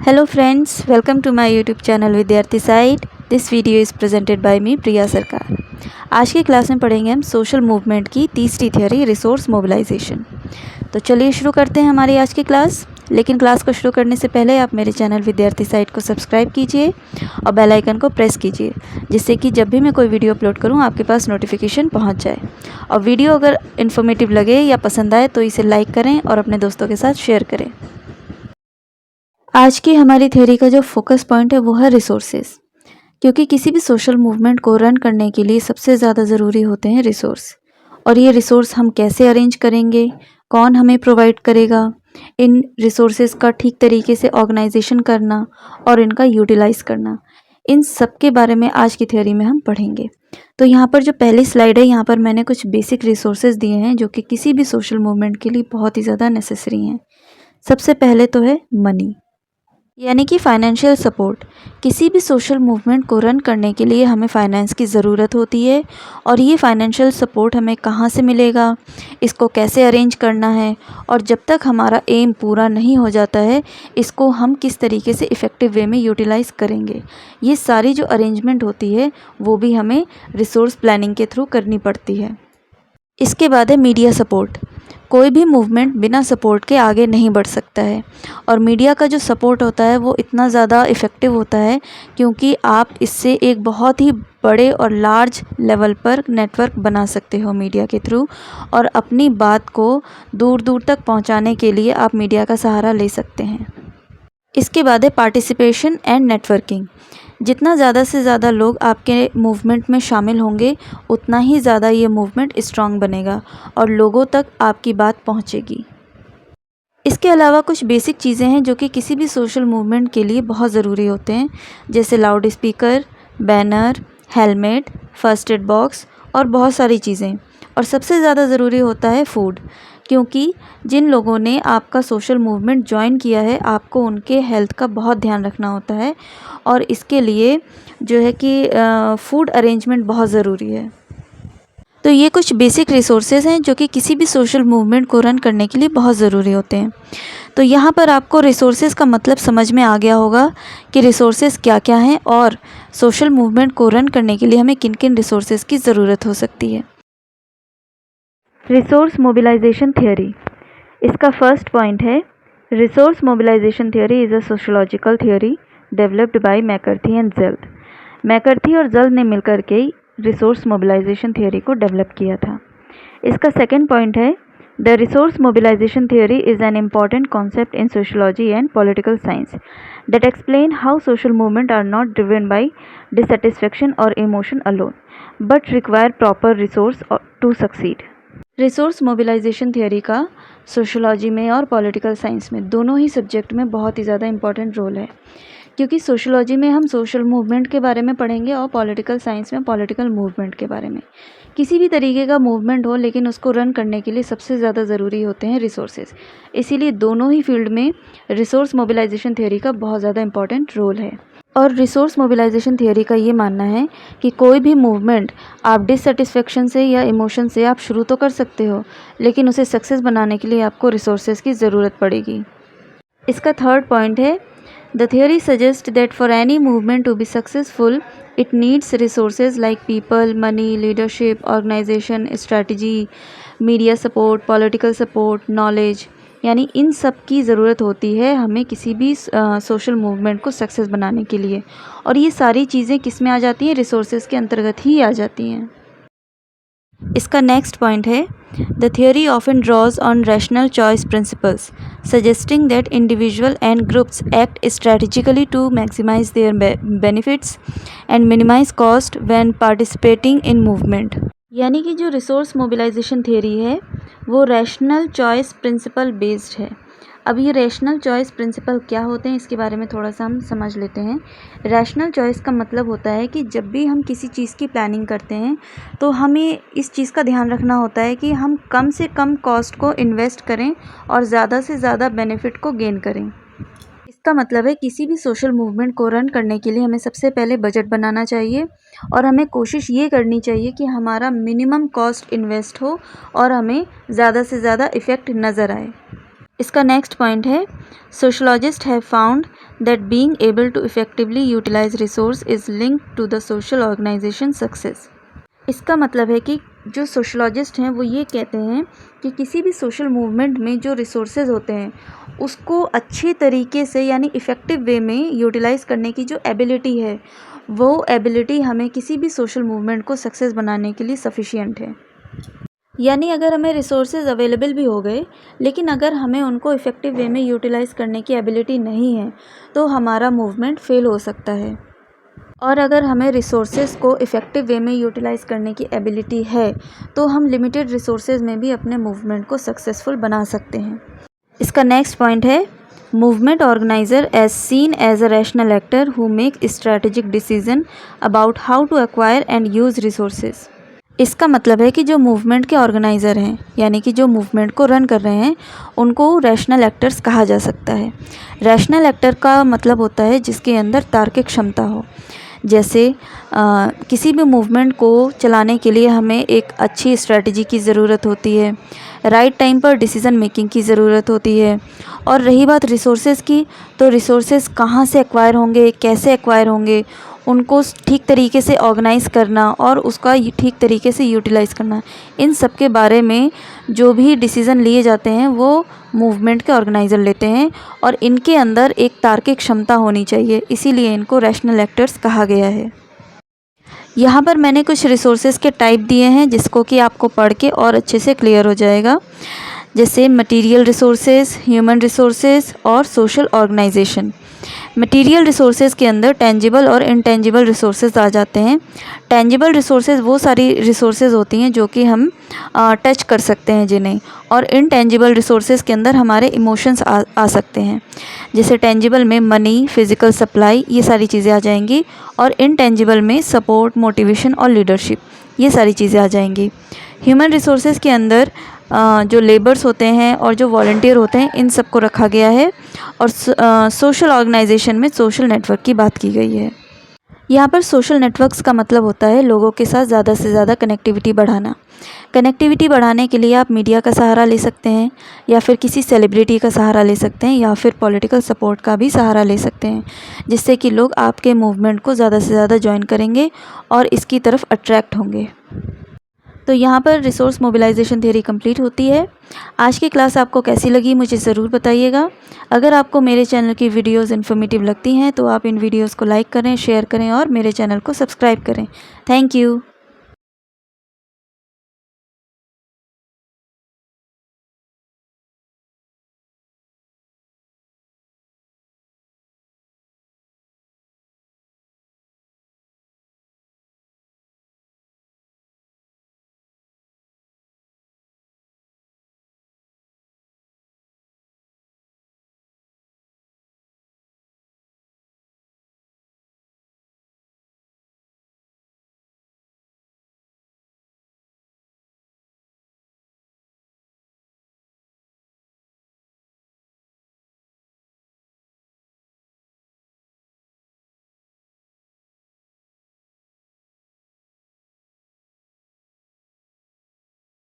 Hello friends, welcome to my YouTube channel Vidyarthi site. This video is presented by me Priya Sarkar. आज की class में पढ़ेंगे हम सोशल मूवमेंट की तीसरी थ्योरी रिसोर्स मोबिलाइजेशन। तो चलिए शुरू करते हैं हमारी आज की क्लास। लेकिन क्लास को शुरू करने से पहले आप मेरे चैनल विद्यार्थी साइट को सब्सक्राइब कीजिए और बेल आइकन को प्रेस कीजिए, जिससे कि जब भी मैं कोई वीडियो अपलोड करूं आपके पास नोटिफिकेशन पहुंच जाए। और वीडियो अगर इन्फॉर्मेटिव लगे या पसंद आए तो इसे लाइक करें और अपने दोस्तों के साथ शेयर करें। आज की हमारी थ्योरी का जो फोकस पॉइंट है वो है रिसोर्सेज, क्योंकि किसी भी सोशल मूवमेंट को रन करने के लिए सबसे ज़्यादा ज़रूरी होते हैं रिसोर्स। और ये रिसोर्स हम कैसे अरेंज करेंगे, कौन हमें प्रोवाइड करेगा, इन रिसोर्सेज का ठीक तरीके से ऑर्गेनाइजेशन करना और इनका यूटिलाइज करना, इन सब के बारे में आज की थ्योरी में हम पढ़ेंगे। तो यहाँ पर जो पहली स्लाइड है, यहाँ पर मैंने कुछ बेसिक रिसोर्सेज दिए हैं जो कि किसी भी सोशल मूवमेंट के लिए बहुत ही ज़्यादा नेसेसरी हैं। सबसे पहले तो है मनी, यानी कि फाइनेंशियल सपोर्ट। किसी भी सोशल मूवमेंट को रन करने के लिए हमें फाइनेंस की ज़रूरत होती है, और ये फाइनेंशियल सपोर्ट हमें कहाँ से मिलेगा, इसको कैसे अरेंज करना है, और जब तक हमारा एम पूरा नहीं हो जाता है इसको हम किस तरीके से इफ़ेक्टिव वे में यूटिलाइज़ करेंगे, ये सारी जो अरेंजमेंट होती है वो भी हमें रिसोर्स प्लानिंग के थ्रू करनी पड़ती है। इसके बाद है मीडिया सपोर्ट। कोई भी मूवमेंट बिना सपोर्ट के आगे नहीं बढ़ सकता है, और मीडिया का जो सपोर्ट होता है वो इतना ज़्यादा इफ़ेक्टिव होता है क्योंकि आप इससे एक बहुत ही बड़े और लार्ज लेवल पर नेटवर्क बना सकते हो मीडिया के थ्रू, और अपनी बात को दूर दूर तक पहुंचाने के लिए आप मीडिया का सहारा ले सकते हैं। इसके बाद है पार्टिसिपेशन एंड नेटवर्किंग। जितना ज़्यादा से ज़्यादा लोग आपके मूवमेंट में शामिल होंगे उतना ही ज़्यादा ये मूवमेंट स्ट्रॉन्ग बनेगा और लोगों तक आपकी बात पहुंचेगी। इसके अलावा कुछ बेसिक चीज़ें हैं जो कि किसी भी सोशल मूवमेंट के लिए बहुत ज़रूरी होते हैं, जैसे loud speaker, banner, helmet, first aid box और बहुत सारी चीज़ें। और सबसे ज़्यादा ज़रूरी होता है फूड, क्योंकि जिन लोगों ने आपका सोशल मूवमेंट ज्वाइन किया है आपको उनके हेल्थ का बहुत ध्यान रखना होता है, और इसके लिए जो है कि फूड अरेंजमेंट बहुत ज़रूरी है। तो ये कुछ बेसिक रिसोर्सेज हैं जो कि किसी भी सोशल मूवमेंट को रन करने के लिए बहुत ज़रूरी होते हैं। तो यहाँ पर आपको रिसोर्सेज का मतलब समझ में आ गया होगा कि रिसोर्सेज क्या क्या हैं और सोशल मूवमेंट को रन करने के लिए हमें किन किन रिसोर्सेज की ज़रूरत हो सकती है। रिसोर्स मोबिलाइजेशन थ्योरी, इसका फर्स्ट पॉइंट है resource mobilisation theory is a sociological theory developed by McCarthy and Zald. McCarthy और जल्द ने मिलकर के रिसोर्स मोबिलाइजेशन थ्योरी को डेवलप किया था। इसका सेकंड पॉइंट है the resource mobilisation theory is an important concept in sociology and political science that explain how social movement are not driven by dissatisfaction और emotion alone but require proper resource to succeed. Resource mobilisation theory का sociology में और political science में दोनों ही subject में बहुत ही ज़्यादा important role है, क्योंकि सोशोलॉजी में हम सोशल मूवमेंट के बारे में पढ़ेंगे और पॉलिटिकल साइंस में पॉलिटिकल मूवमेंट के बारे में। किसी भी तरीके का मूवमेंट हो लेकिन उसको रन करने के लिए सबसे ज़्यादा ज़रूरी होते हैं रिसोर्सेज, इसीलिए दोनों ही फील्ड में रिसोर्स मोबिलाइजेशन थ्योरी का बहुत ज़्यादा इम्पॉर्टेंट रोल है। और रिसोर्स मोबिलाइजेशन थ्योरी का ये मानना है कि कोई भी मूवमेंट आप डिससेटिस्फेक्शन से या इमोशन से आप शुरू तो कर सकते हो, लेकिन उसे सक्सेस बनाने के लिए आपको रिसोर्सेज की ज़रूरत पड़ेगी। इसका थर्ड पॉइंट है the theory suggest that for any movement to be successful it needs resources like people, money, leadership, organisation, strategy, media support, political support, knowledge, यानी इन सब की ज़रूरत होती है हमें किसी भी सोशल मूवमेंट को सक्सेस बनाने के लिए। और ये सारी चीज़ें किस में आ जाती हैं, रिसोर्सेज के अंतर्गत ही आ जाती हैं। इसका नेक्स्ट पॉइंट है the theory often draws on rational choice principles suggesting that individual and groups act strategically to maximise their benefits and minimise cost when participating in movement. यानी कि जो रिसोर्स मोबिलाइजेशन थ्योरी है वो rational choice principle based है। अब ये rational choice principal क्या होते हैं इसके बारे में थोड़ा सा हम समझ लेते हैं। रैशनल चॉइस का मतलब होता है कि जब भी हम किसी चीज़ की प्लानिंग करते हैं तो हमें इस चीज़ का ध्यान रखना होता है कि हम कम से कम कॉस्ट को इन्वेस्ट करें और ज़्यादा से ज़्यादा बेनिफिट को गेन करें। इसका मतलब है किसी भी सोशल मूवमेंट को रन करने के लिए हमें सबसे पहले बजट बनाना चाहिए, और हमें कोशिश ये करनी चाहिए कि हमारा मिनिमम कॉस्ट इन्वेस्ट हो और हमें ज़्यादा से ज़्यादा इफ़ेक्ट नज़र आए। इसका नेक्स्ट पॉइंट है, sociologist have found that being able to effectively utilise resource is linked to the social organisation success. इसका मतलब है कि जो सोशलॉजिस्ट हैं वो ये कहते हैं कि किसी भी सोशल मूवमेंट में जो रिसोर्सेज होते हैं उसको अच्छे तरीके से यानी इफ़ेक्टिव वे में यूटिलाइज करने की जो एबिलिटी है वो एबिलिटी हमें किसी भी सोशल मूवमेंट को सक्सेस बनाने के लिए सफिशिएंट है। यानी अगर हमें रिसोर्सेज अवेलेबल भी हो गए लेकिन अगर हमें उनको इफ़ेक्टिव वे में यूटिलाइज़ करने की एबिलिटी नहीं है तो हमारा मूवमेंट फेल हो सकता है। और अगर हमें रिसोर्सेज को इफ़ेक्टिव वे में यूटिलाइज़ करने की एबिलिटी है तो हम लिमिटेड रिसोर्सेज में भी अपने मूवमेंट को सक्सेसफुल बना सकते हैं। इसका नेक्स्ट पॉइंट है, movement organiser as seen as a rational actor who make strategic decision about how to acquire and use resources. इसका मतलब है कि जो मूवमेंट के ऑर्गेनाइज़र हैं यानी कि जो मूवमेंट को रन कर रहे हैं उनको रैशनल एक्टर्स कहा जा सकता है। रैशनल एक्टर का मतलब होता है जिसके अंदर तार्किक क्षमता हो। जैसे किसी भी मूवमेंट को चलाने के लिए हमें एक अच्छी स्ट्रेटजी की ज़रूरत होती है, राइट टाइम पर डिसीज़न मेकिंग की ज़रूरत होती है। और रही बात रिसोर्सेज की, तो रिसोर्सेज कहाँ से एक्वायर होंगे, कैसे एक्वायर होंगे, उनको ठीक तरीके से ऑर्गेनाइज़ करना और उसका ठीक तरीके से यूटिलाइज़ करना, इन सब के बारे में जो भी डिसीज़न लिए जाते हैं वो मूवमेंट के ऑर्गेनाइज़र लेते हैं और इनके अंदर एक तार्किक क्षमता होनी चाहिए, इसीलिए इनको रैशनल एक्टर्स कहा गया है। यहाँ पर मैंने कुछ रिसोर्सेज के टाइप दिए हैं जिसको कि आपको पढ़ के और अच्छे से क्लियर हो जाएगा। जैसे मटेरियल रिसोर्सेज, ह्यूमन रिसोर्सेज और सोशल ऑर्गेनाइजेशन। मटेरियल रिसोर्सेज के अंदर टेंजिबल और इनटेंजिबल रिसोर्सेज आ जाते हैं। टेंजिबल रिसोर्सेज वो सारी रिसोर्सेज होती हैं जो कि हम टच कर सकते हैं जिन्हें, और इनटेंजिबल रिसोर्सेज के अंदर हमारे इमोशंस आ सकते हैं। जैसे टेंजिबल में मनी, फिज़िकल सप्लाई, ये सारी चीज़ें आ जाएंगी, और इनटेंजिबल में सपोर्ट, मोटिवेशन और लीडरशिप, ये सारी चीज़ें आ जाएंगी। ह्यूमन रिसोर्सेज के अंदर जो लेबर्स होते हैं और जो वॉलंटियर होते हैं इन सबको रखा गया है। और सोशल ऑर्गेनाइजेशन में सोशल नेटवर्क की बात की गई है। यहाँ पर सोशल नेटवर्क्स का मतलब होता है लोगों के साथ ज़्यादा से ज़्यादा कनेक्टिविटी बढ़ाना। कनेक्टिविटी बढ़ाने के लिए आप मीडिया का सहारा ले सकते हैं, या फिर किसी सेलिब्रिटी का सहारा ले सकते हैं, या फिर पॉलिटिकल सपोर्ट का भी सहारा ले सकते हैं, जिससे कि लोग आपके मूवमेंट को ज़्यादा से ज़्यादा ज्वाइन करेंगे और इसकी तरफ अट्रैक्ट होंगे। तो यहाँ पर रिसोर्स मोबिलाइजेशन थ्योरी कंप्लीट होती है। आज की क्लास आपको कैसी लगी मुझे ज़रूर बताइएगा। अगर आपको मेरे चैनल की वीडियोस इन्फॉर्मेटिव लगती हैं तो आप इन वीडियोस को लाइक करें, शेयर करें और मेरे चैनल को सब्सक्राइब करें। Thank you.